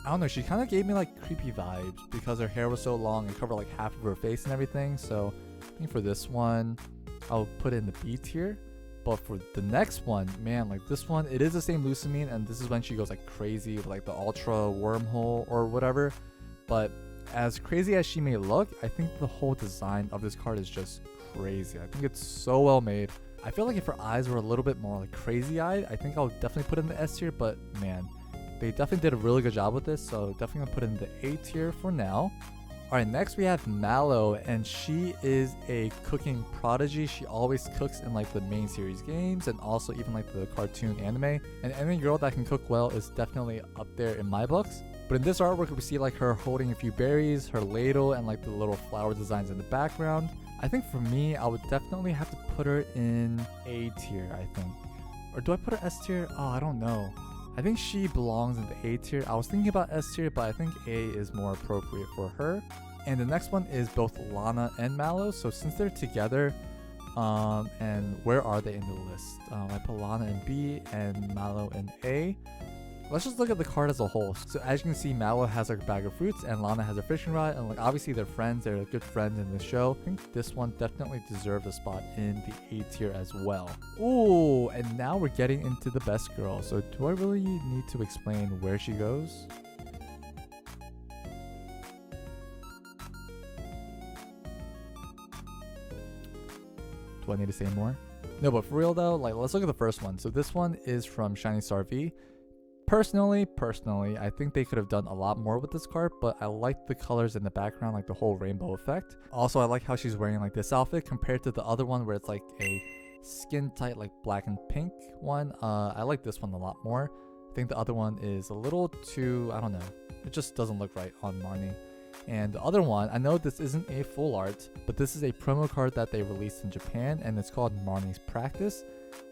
I don't know, she kind of gave me like creepy vibes because her hair was so long and covered like half of her face and everything. So I think for this one, I'll put it in the B tier. But for the next one, man, like this one, it is the same Lucamine, and this is when she goes like crazy with like the ultra wormhole or whatever. But as crazy as she may look, I think the whole design of this card is just crazy. I think it's so well made. I feel like if her eyes were a little bit more like crazy eyed, I think I'll definitely put it in the S tier, but man, they definitely did a really good job with this, so definitely gonna put it in the A tier for now. Alright, next we have Mallow, and she is a cooking prodigy. She always cooks in like the main series games and also even like the cartoon anime. And any girl that can cook well is definitely up there in my books. But in this artwork, we see like her holding a few berries, her ladle, and like the little flower designs in the background. I think for me, I would definitely have to put her in A tier, I think. Or do I put her S tier? Oh, I don't know. I think she belongs in the A tier. I was thinking about S tier, but I think A is more appropriate for her. And the next one is both Lana and Mallow. So since they're together, and where are they in the list? I put Lana in B and Mallow in A. Let's just look at the card as a whole. So as you can see, Mallow has like a bag of fruits and Lana has a fishing rod, and like obviously they're friends, they're good friends in the show. I think this one definitely deserves a spot in the A tier as well. Ooh, and now we're getting into the best girl. So do I really need to explain where she goes? Do I need to say more? No, but for real though, like let's look at the first one. So this one is from Shiny Star V. Personally, I think they could have done a lot more with this card, but I like the colors in the background, like the whole rainbow effect. Also, I like how she's wearing like this outfit compared to the other one where it's like a skin tight, like black and pink one. I like this one a lot more. I think the other one is a little too, I don't know, it just doesn't look right on Marnie. And the other one, I know this isn't a full art, but this is a promo card that they released in Japan, and it's called Marnie's Practice.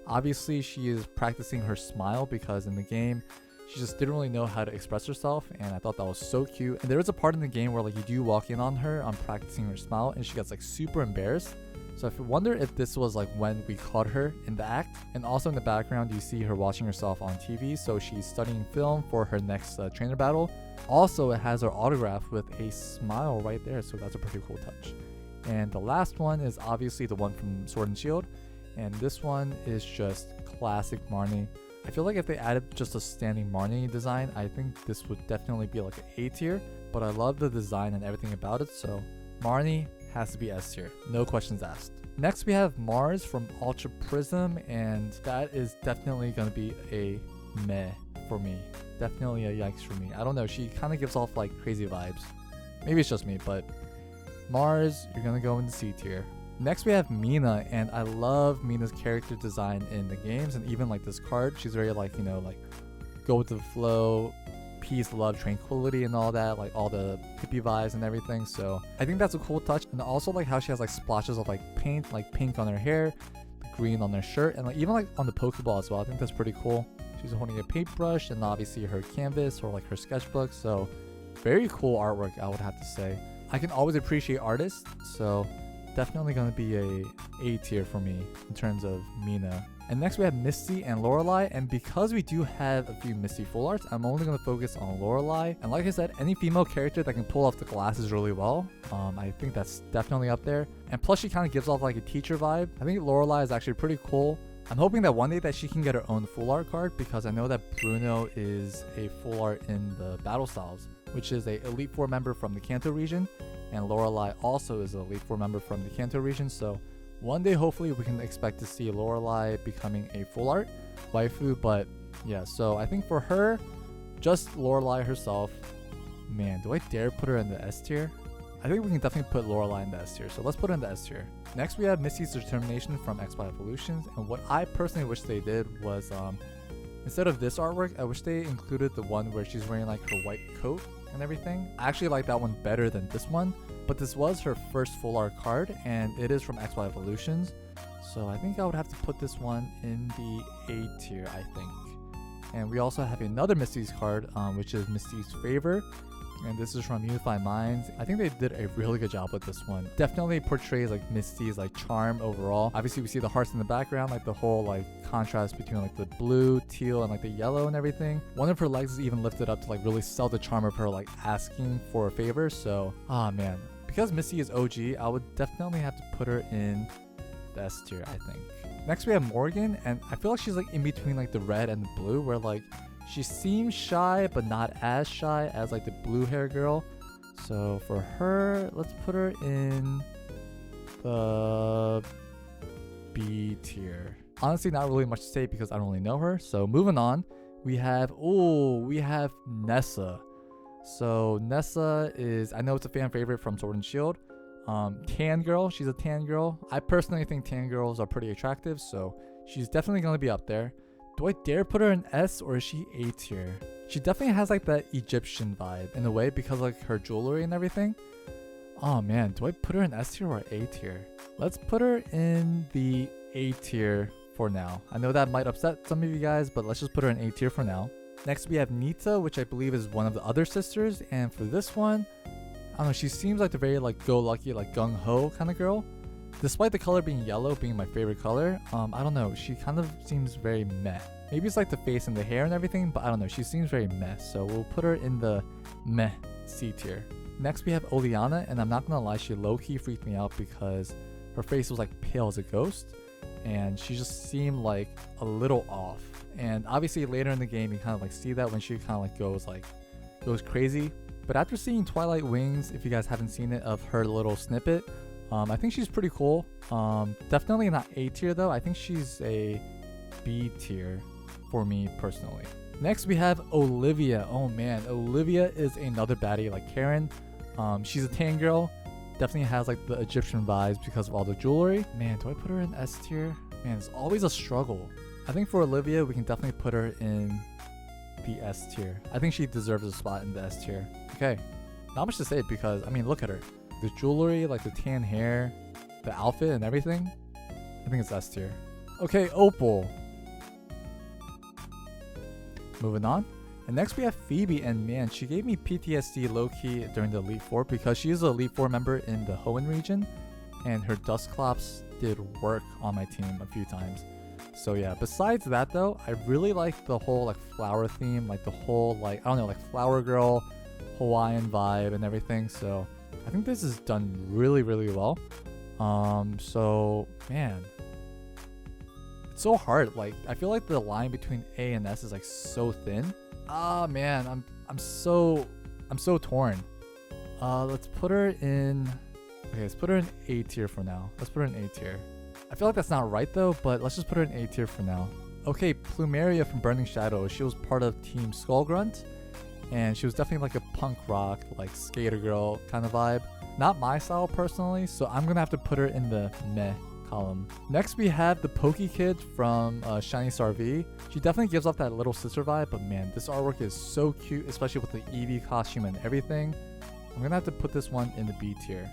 Obviously, she is practicing her smile because in the game, she just didn't really know how to express herself, and I thought that was so cute. And there is a part in the game where like you do walk in on her on practicing her smile, and she gets like super embarrassed. So I wonder if this was like when we caught her in the act. And also in the background, you see her watching herself on TV, so she's studying film for her next trainer battle. Also, it has her autograph with a smile right there, so that's a pretty cool touch. And the last one is obviously the one from Sword and Shield, and this one is just classic Marnie. I feel like if they added just a standing Marnie design, I think this would definitely be like an A tier, but I love the design and everything about it, so Marnie has to be S tier, no questions asked. Next we have Mars from Ultra Prism, and that is definitely going to be a meh for me. Definitely a yikes for me. I don't know, she kind of gives off like crazy vibes. Maybe it's just me, but Mars, you're gonna go in the C tier. Next we have Mina, and I love Mina's character design in the games and even like this card. She's very like, you know, like go with the flow, peace, love, tranquility, and all that, like all the hippie vibes and everything. So I think that's a cool touch. And also like how she has like splotches of like paint, like pink on her hair, green on her shirt, and like even like on the Pokeball as well. I think that's pretty cool. She's holding a paintbrush and obviously her canvas or like her sketchbook. So very cool artwork, I would have to say. I can always appreciate artists, so definitely going to be a tier for me in terms of Mina. And next we have Misty and Lorelei, and because we do have a few Misty full arts, I'm only going to focus on Lorelei. And like I said, any female character that can pull off the glasses really well, I think that's definitely up there. And plus she kind of gives off like a teacher vibe. I think Lorelei is actually pretty cool. I'm hoping that one day that she can get her own full art card, because I know that Bruno is a full art in the Battle Styles, which is a Elite Four member from the Kanto region, and Lorelei also is an Elite Four member from the Kanto region. So one day hopefully we can expect to see Lorelei becoming a full art waifu. But yeah, so I think for her, just Lorelei herself, man, do I dare put her in the S tier? I think we can definitely put Lorelei in the S tier, so let's put her in the S tier. Next we have Misty's Determination from X-Y Evolutions, and what I personally wish they did was instead of this artwork, I wish they included the one where she's wearing like her white coat and everything. I actually like that one better than this one, but this was her first full art card and it is from X-Y Evolutions, so I think I would have to put this one in the A tier, I think. And we also have another Misty's card, which is Misty's Favor, and this is from Unified Minds. I think they did a really good job with this one. Definitely portrays like Misty's like charm overall. Obviously we see the hearts in the background, like the whole like contrast between like the blue, teal, and like the yellow and everything. One of her legs is even lifted up to like really sell the charm of her like asking for a favor. So man, because Misty is OG, I would definitely have to put her in the S tier, I think. Next we have Morgan, and I feel like she's like in between like the red and the blue, where like she seems shy but not as shy as like the blue hair girl. So for her, let's put her in the B tier. Honestly, not really much to say because I don't really know her. So moving on, we have Nessa. So Nessa is, I know it's a fan favorite from Sword and Shield. Tan girl, she's a tan girl. I personally think tan girls are pretty attractive, so she's definitely going to be up there. Do I dare put her in S, or is she A tier? She definitely has like that Egyptian vibe in a way because like her jewelry and everything. Oh man, do I put her in S tier or A tier? Let's put her in the A tier for now. I know that might upset some of you guys, but let's just put her in A tier for now. Next we have Nita, which I believe is one of the other sisters, and for this one, I don't know, she seems like the very like go-lucky, like gung-ho kind of girl. Despite the color being yellow being my favorite color, I don't know, she kind of seems very meh. Maybe it's like the face and the hair and everything, but I don't know, she seems very meh, so we'll put her in the meh C tier. Next we have Oleana, and I'm not gonna lie, she low-key freaked me out because her face was like pale as a ghost, and she just seemed like a little off. And obviously later in the game you kind of like see that when she kind of like goes crazy. But after seeing Twilight Wings, if you guys haven't seen it, of her little snippet, I think she's pretty cool. Definitely not A tier though. I think she's a B tier for me personally. Next we have Olivia. Oh man, Olivia is another baddie like Karen. She's a tan girl. Definitely has like the Egyptian vibes because of all the jewelry. Man, do I put her in S tier? Man, it's always a struggle. I think for Olivia, we can definitely put her in the S tier. I think she deserves a spot in the S tier. Okay, not much to say because, I mean, look at her. The jewelry, like the tan hair, the outfit and everything. I think it's S tier. Okay, Opal. Moving on. And next we have Phoebe, and man, she gave me PTSD low-key during the Elite Four because she is an Elite Four member in the Hoenn region, and her Dustclops did work on my team a few times. So yeah, besides that though, I really like the whole like flower theme, like the whole like, I don't know, like flower girl, Hawaiian vibe and everything. So I think this is done really, really well. So man, it's so hard. Like I feel like the line between A and S is like so thin. Ah man, I'm so torn. Let's put her in. Okay, let's put her in A tier for now. Let's put her in A tier. I feel like that's not right though, but let's just put her in A tier for now. Okay, Plumeria from Burning Shadows. She was part of Team Skullgrunt, and she was definitely like a punk rock, like skater girl kind of vibe. Not my style personally, so I'm gonna have to put her in the meh column. Next we have the Poke Kid from Shiny Star V. She definitely gives off that little sister vibe, but man, this artwork is so cute, especially with the Eevee costume and everything. I'm gonna have to put this one in the B tier.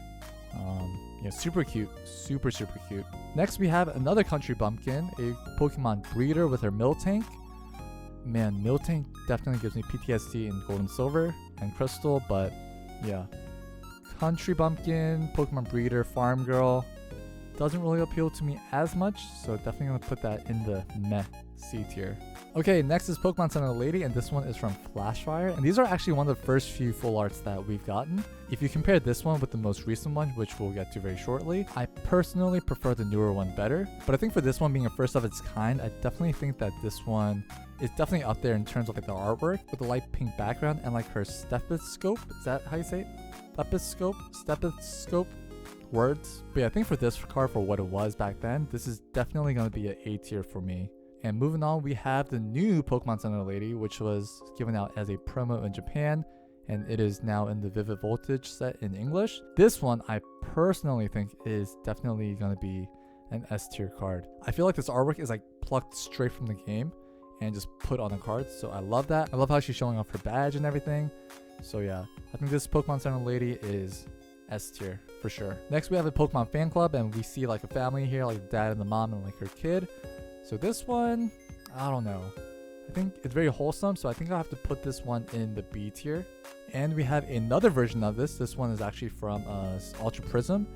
Yeah, super cute, super cute. Next we have another country bumpkin, a Pokemon breeder with her Miltank. Man, Miltank definitely gives me PTSD in Gold and Silver and Crystal, but yeah. Country bumpkin, Pokemon breeder, farm girl. Doesn't really appeal to me as much, so definitely gonna put that in the meh C tier. Okay, next is Pokemon Center Lady, and this one is from Flashfire. And these are actually one of the first few full arts that we've gotten. If you compare this one with the most recent one, which we'll get to very shortly, I personally prefer the newer one better. But I think for this one being a first of its kind, I definitely think that this one is definitely up there in terms of like the artwork with the light pink background and like her stethoscope. Is that how you say it? Stethoscope? Words. But yeah, I think for this card, for what it was back then, this is definitely going to be an A tier for me. And moving on, we have the new Pokemon Center Lady, which was given out as a promo in Japan, and it is now in the Vivid Voltage set in English. This one, I personally think is definitely going to be an S tier card. I feel like this artwork is like plucked straight from the game and just put on the cards, so I love that. I love how she's showing off her badge and everything. So yeah, I think this Pokemon Center Lady is S tier for sure. Next, we have a Pokemon fan club, and we see like a family here, like the dad and the mom and like her kid. So this one, I don't know. I think it's very wholesome, so I think I'll have to put this one in the B tier. And we have another version of this. This one is actually from Ultra Prism,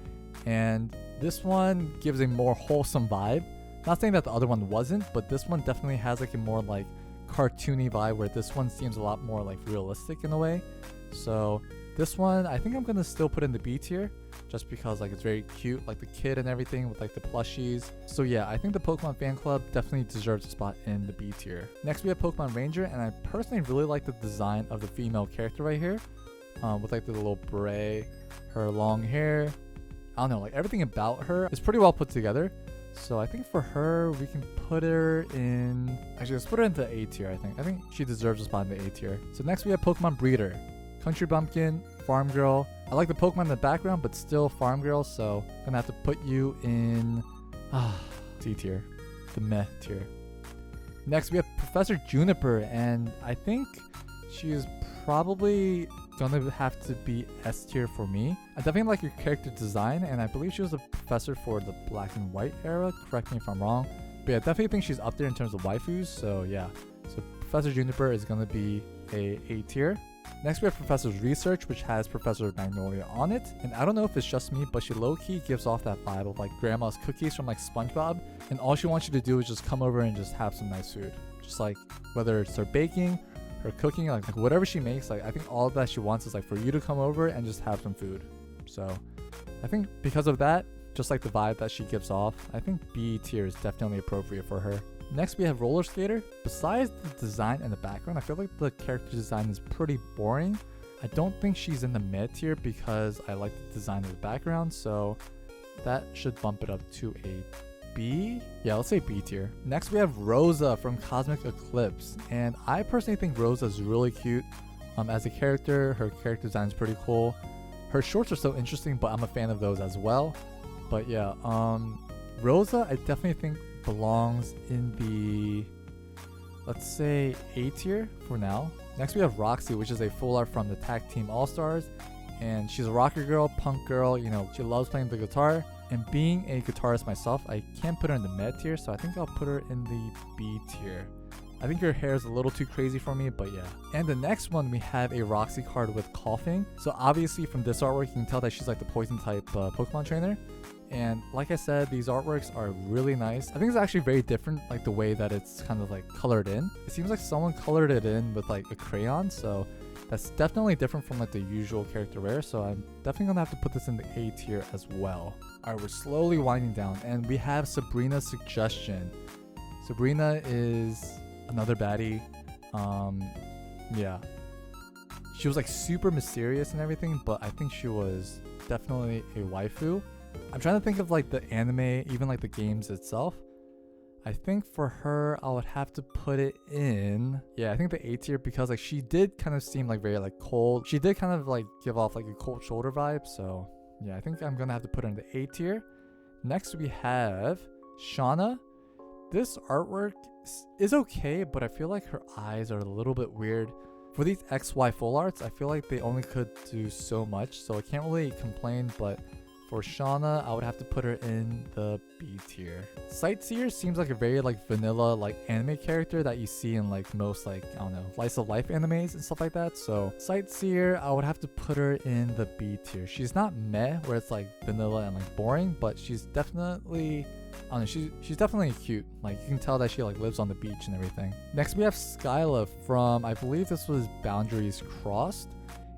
and this one gives a more wholesome vibe. Not saying that the other one wasn't, but this one definitely has like a more like cartoony vibe, where this one seems a lot more like realistic in a way. So this one, I think I'm gonna still put in the B tier, just because like it's very cute, like the kid and everything with like the plushies. So yeah, I think the Pokemon fan club definitely deserves a spot in the B tier. Next we have Pokemon Ranger, and I personally really like the design of the female character right here, with like the little beret, her long hair. I don't know, like everything about her is pretty well put together. So I think for her, we can put her in, actually let's put her into A tier. I think she deserves a spot in the A tier. So next we have Pokemon Breeder, Country Bumpkin, Farm Girl. I like the Pokemon in the background, but still Farm Girl, so I'm gonna have to put you in C tier, the meh tier. Next we have Professor Juniper, and I think she is probably gonna have to be S tier for me. I definitely like your character design, and I believe she was a professor for the Black and White era, correct me if I'm wrong. But yeah, I definitely think she's up there in terms of waifus, so yeah. So Professor Juniper is gonna be a tier. Next we have Professor's Research, which has Professor Magnolia on it, and I don't know if it's just me, but she low-key gives off that vibe of like grandma's cookies from like SpongeBob, and all she wants you to do is just come over and just have some nice food. Just like whether it's her baking, her cooking, like whatever she makes, like I think all that she wants is like for you to come over and just have some food. So I think because of that, just like the vibe that she gives off, I think B tier is definitely appropriate for her. Next we have Roller Skater. Besides the design and the background, I feel like the character design is pretty boring. I don't think she's in the mid tier because I like the design of the background, so that should bump it up to a B. Yeah, let's say B tier. Next we have Rosa from Cosmic Eclipse, and I personally think Rosa is really cute. As a character, her character design is pretty cool. Her shorts are so interesting, but I'm a fan of those as well. But yeah, Rosa I definitely think belongs in the, let's say, A tier for now. Next we have Roxy, which is a full art from the Tag Team All-Stars, and she's a rocker girl, punk girl, you know, she loves playing the guitar, and being a guitarist myself, I can't put her in the med tier, so I think I'll put her in the B tier. I think her hair is a little too crazy for me, but yeah. And the next one, we have a Roxy card with coughing. So obviously from this artwork, you can tell that she's like the poison type Pokemon trainer. And like I said, these artworks are really nice. I think it's actually very different, like the way that it's kind of like colored in. It seems like someone colored it in with like a crayon, so that's definitely different from like the usual character rare. So I'm definitely gonna have to put this in the A tier as well. Alright, we're slowly winding down, and we have Sabrina's Suggestion. Sabrina is another baddie. Yeah. She was like super mysterious and everything, but I think she was definitely a waifu. I'm trying to think of like the anime, even like the games itself. I think for her, I would have to put it in, yeah, I think the A tier, because like she did kind of seem like very like cold. She did kind of like give off like a cold shoulder vibe. So yeah, I think I'm gonna have to put her in the A tier. Next we have Shauna. This artwork is okay, but I feel like her eyes are a little bit weird. For these XY full arts, I feel like they only could do so much, so I can't really complain, but for Shauna, I would have to put her in the B tier. Sightseer seems like a very like vanilla like anime character that you see in like most like, I don't know, slice of life animes and stuff like that. So Sightseer, I would have to put her in the B tier. She's not meh where it's like vanilla and like boring, but she's definitely, I don't know, she's definitely cute. Like you can tell that she like lives on the beach and everything. Next we have Skyla from, I believe this was Boundaries Crossed.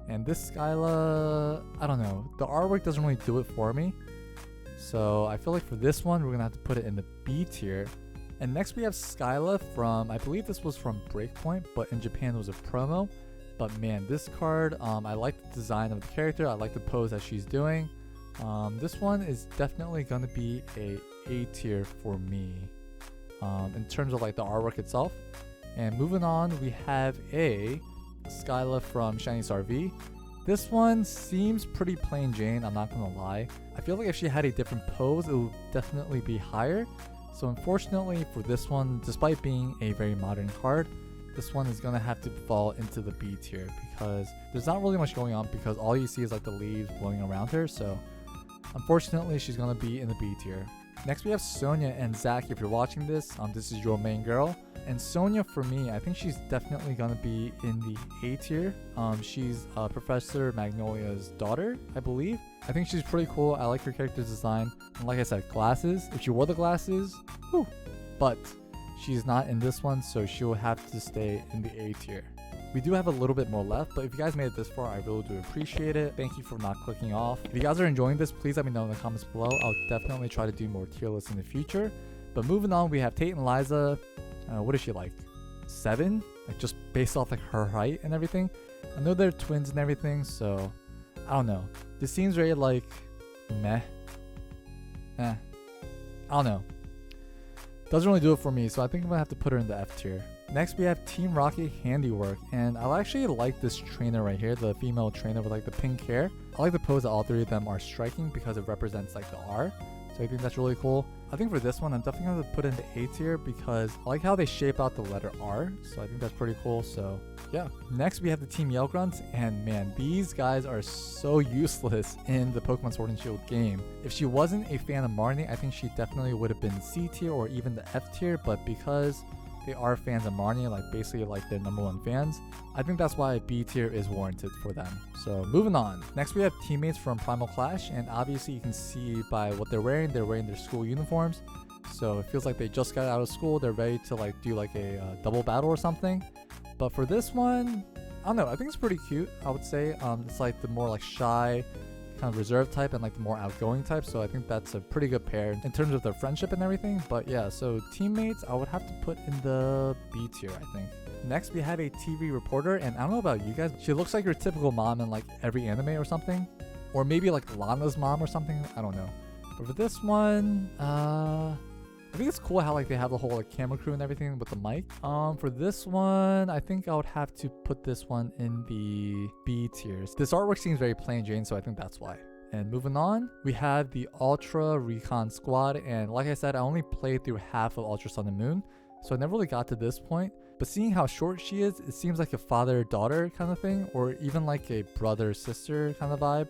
And this Skyla, I don't know, the artwork doesn't really do it for me. So I feel like for this one, we're gonna have to put it in the B tier. And next we have Skyla from, I believe this was from Breakpoint, but in Japan it was a promo. But man, this card, I like the design of the character. I like the pose that she's doing. This one is definitely gonna be A tier for me in terms of like the artwork itself. And moving on, we have a Skyla from Shiny Star V. This one seems pretty plain Jane, I'm not gonna lie. I feel like if she had a different pose, it would definitely be higher. So unfortunately for this one, despite being a very modern card, this one is gonna have to fall into the B tier because there's not really much going on, because all you see is like the leaves blowing around her. So unfortunately, she's gonna be in the B tier. Next we have Sonia, and Zach, if you're watching this, this is your main girl. And Sonia, for me, I think she's definitely gonna be in the A tier. She's Professor Magnolia's daughter, I believe. I think she's pretty cool. I like her character's design. And like I said, glasses. If she wore the glasses, whew. But she's not in this one, so she will have to stay in the A tier. We do have a little bit more left, but if you guys made it this far, I really do appreciate it. Thank you for not clicking off. If you guys are enjoying this, please let me know in the comments below. I'll definitely try to do more tier lists in the future. But moving on, we have Tate and Liza. What is she like? 7? Like just based off like her height and everything. I know they're twins and everything, so I don't know. This seems very like meh. I don't know. Doesn't really do it for me, so I think I'm gonna have to put her in the F tier. Next we have Team Rocket Handiwork, and I actually like this trainer right here, the female trainer with like the pink hair. I like the pose that all three of them are striking because it represents like the R, so I think that's really cool. I think for this one, I'm definitely going to put in the A tier because I like how they shape out the letter R, so I think that's pretty cool. So yeah. Next we have the Team Yell Grunts, and man, these guys are so useless in the Pokemon Sword and Shield game. If she wasn't a fan of Marnie, I think she definitely would have been C tier or even the F tier, but because they are fans of Marnie, like basically like their #1 fans, I think that's why B tier is warranted for them. So moving on. Next we have teammates from Primal Clash, and obviously you can see by what they're wearing their school uniforms. So it feels like they just got out of school, they're ready to like do like a double battle or something. But for this one, I don't know, I think it's pretty cute, I would say. It's like the more like shy, kind of reserved type and like the more outgoing type, so I think that's a pretty good pair in terms of their friendship and everything. But yeah, so teammates I would have to put in the B tier, I think. Next we have a TV reporter, and I don't know about you guys, she looks like your typical mom in like every anime or something, or maybe like Lana's mom or something, I don't know. But for this one, I think it's cool how like they have the whole like camera crew and everything with the mic. For this one, I think I would have to put this one in the B tiers. This artwork seems very plain Jane, so I think that's why. And moving on, we have the Ultra Recon Squad, and like I said, I only played through half of Ultra Sun and Moon, so I never really got to this point. But seeing how short she is, it seems like a father-daughter kind of thing, or even like a brother-sister kind of vibe.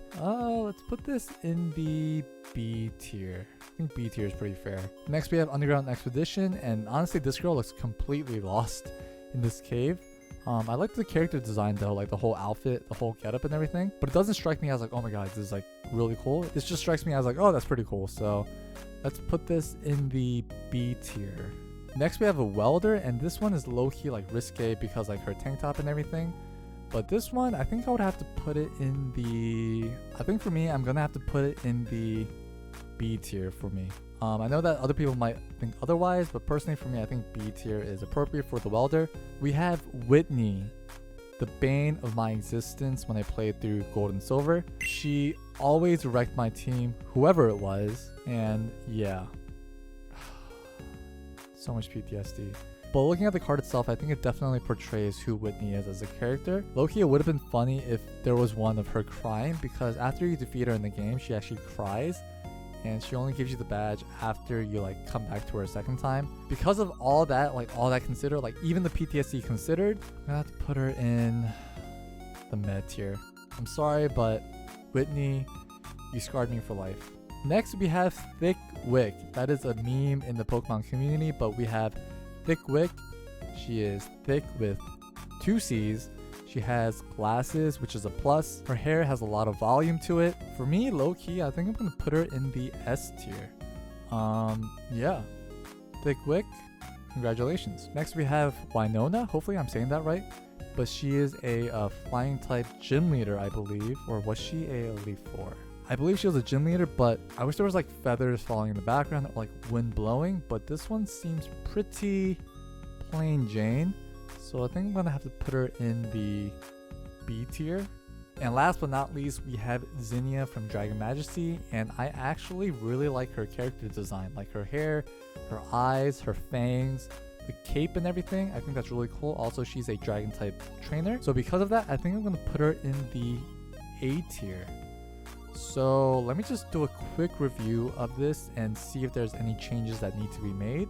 Let's put this in the B tier. I think B tier is pretty fair. Next we have Underground Expedition, and honestly this girl looks completely lost in this cave. I like the character design though, like the whole outfit, the whole getup and everything, but it doesn't strike me as like, oh my god, this is like really cool. This just strikes me as like, oh, that's pretty cool. So let's put this in the B tier. Next we have a welder, and this one is low-key like risque because like her tank top and everything. But this one, I think I would have to put it in the, I think for me, I'm gonna have to put it in the B tier for me. I know that other people might think otherwise, but personally for me, I think B tier is appropriate for the welder. We have Whitney, the bane of my existence when I played through Gold and Silver. She always wrecked my team, whoever it was, and yeah. So much PTSD. But looking at the card itself, I think it definitely portrays who Whitney is as a character. Low-key, it would have been funny if there was one of her crying, because after you defeat her in the game, she actually cries. And she only gives you the badge after you like come back to her a second time. Because of all that, like all that considered, like even the PTSD considered, I'm gonna have to put her in the med tier. I'm sorry, but Whitney, you scarred me for life. Next, we have Thick Wick. That is a meme in the Pokemon community, but we have Thick Wick. She is thick with 2 C's. She has glasses, which is a plus. Her hair has a lot of volume to it. For me, low-key, I think I'm gonna put her in the S tier. Yeah. Thick Wick, congratulations. Next, we have Winona. Hopefully I'm saying that right. But she is a flying type gym leader, I believe. Or was she a Elite Four? I believe she was a gym leader, but I wish there was like feathers falling in the background, like wind blowing. But this one seems pretty plain Jane. So I think I'm gonna have to put her in the B tier. And last but not least, we have Zinnia from Dragon Majesty, and I actually really like her character design, like her hair, her eyes, her fangs, the cape and everything. I think that's really cool. Also, she's a dragon type trainer. So because of that, I think I'm gonna put her in the A tier. So let me just do a quick review of this and see if there's any changes that need to be made.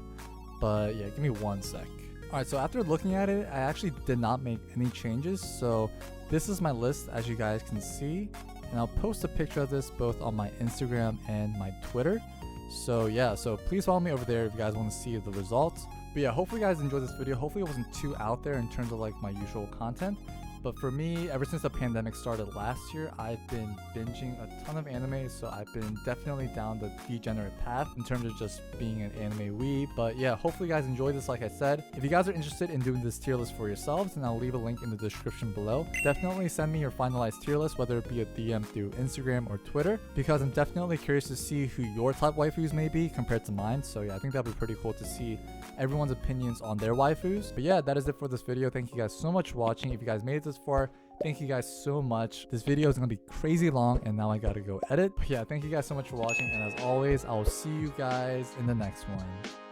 But yeah, give me 1 sec. Alright, so after looking at it, I actually did not make any changes. So this is my list, as you guys can see. And I'll post a picture of this both on my Instagram and my Twitter. So yeah, so please follow me over there if you guys want to see the results. But yeah, hopefully you guys enjoyed this video. Hopefully it wasn't too out there in terms of like my usual content. But for me, ever since the pandemic started last year, I've been binging a ton of anime, so I've been definitely down the degenerate path in terms of just being an anime weeb. But yeah, hopefully you guys enjoyed this like I said. If you guys are interested in doing this tier list for yourselves, then I'll leave a link in the description below. Definitely send me your finalized tier list, whether it be a DM through Instagram or Twitter, because I'm definitely curious to see who your top waifus may be compared to mine. So yeah, I think that'd be pretty cool to see everyone's opinions on their waifus. But yeah, that is it for this video. Thank you guys so much for watching. If you guys made it this far, thank you guys so much. This video is gonna be crazy long and now I gotta go edit. But yeah, thank you guys so much for watching, and as always, I will see you guys in the next one.